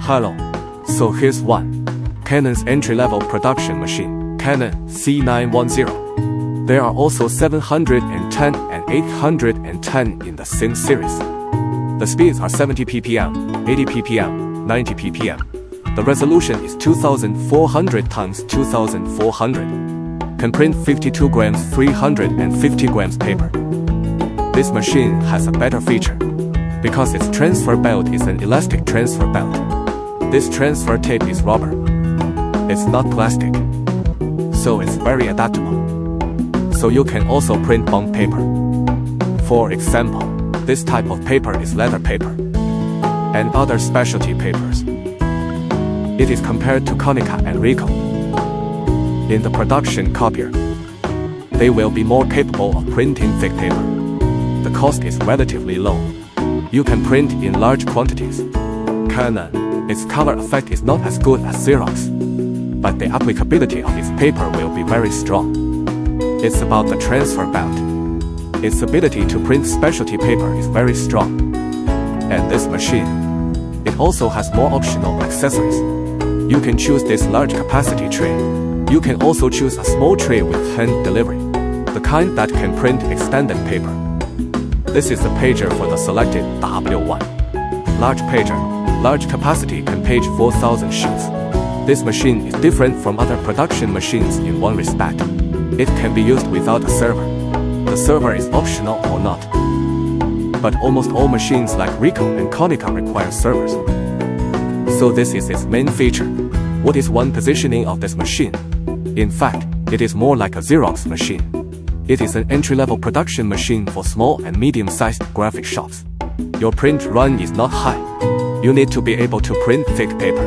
Hello. So here's one. Canon's entry-level production machine, Canon C910. There are also 710 and 810 in the same series. The speeds are 70 ppm, 80 ppm, 90 ppm. The resolution is 2400 x 2400. Can print 52 grams 350 grams paper. This machine has a better feature, because its transfer belt is an elastic transfer belt. This transfer tape is rubber. It's not plastic, so it's very adaptable. So you can also print bond paper. For example, this type of paper is leather paper and other specialty papers. It is compared to Konica and Ricoh. In the production copier, they will be more capable of printing thick paper. The cost is relatively low. You can print in large quantities. Canon, its color effect is not as good as Xerox, but the applicability of its paper will be very strong. It's about the transfer belt. Its ability to print specialty paper is very strong. And this machine, it also has more optional accessories. You can choose this large capacity tray. You can also choose a small tray with hand delivery, the kind that can print extended paper. This is the pager for the selected W1. Large pager, large capacity can page 4,000 sheets. This machine is different from other production machines in one respect. It can be used without a server. The server is optional or not. But almost all machines like Ricoh and Konica require servers. So this is its main feature. What is one positioning of this machine? In fact, it is more like a Xerox machine. It is an entry-level production machine for small and medium-sized graphic shops. Your print run is not high. You need to be able to print thick paper.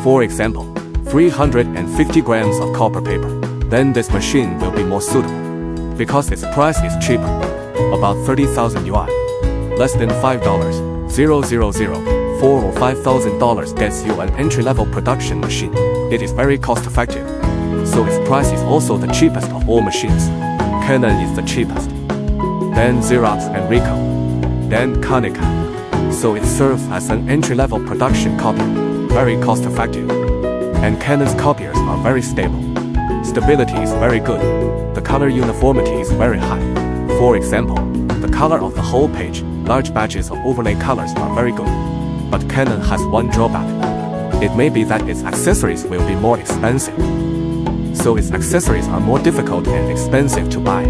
For example, 350 grams of copper paper. Then this machine will be more suitable, because its price is cheaper, about 30,000 yuan, less than $5, 4 or $5,000 gets you an entry-level production machine. It is very cost-effective, so its price is also the cheapest of all machines. Canon is the cheapest, then Xerox and Ricoh, then Konica. So it serves as an entry-level production copier, very cost-effective. And Canon's copiers are very stable. Stability is very good. The color uniformity is very high. For example, the color of the whole page, large batches of overlay colors are very good. But Canon has one drawback. It may be that its accessories will be more expensive. So its accessories are more difficult and expensive to buy.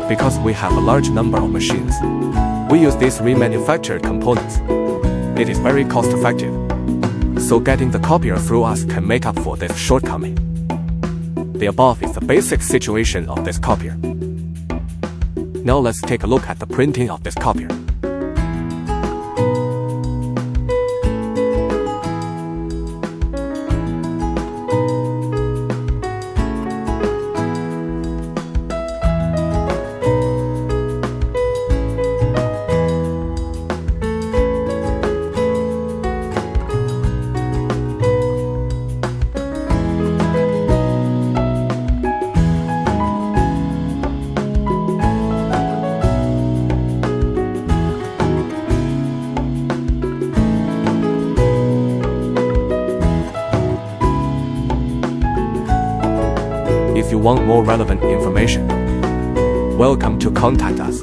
Because we have a large number of machines, we use these remanufactured components. It is very cost-effective. So getting the copier through us can make up for this shortcoming. The above is the basic situation of this copier. Now let's take a look at the printing of this copier. If you want more relevant information, welcome to contact us.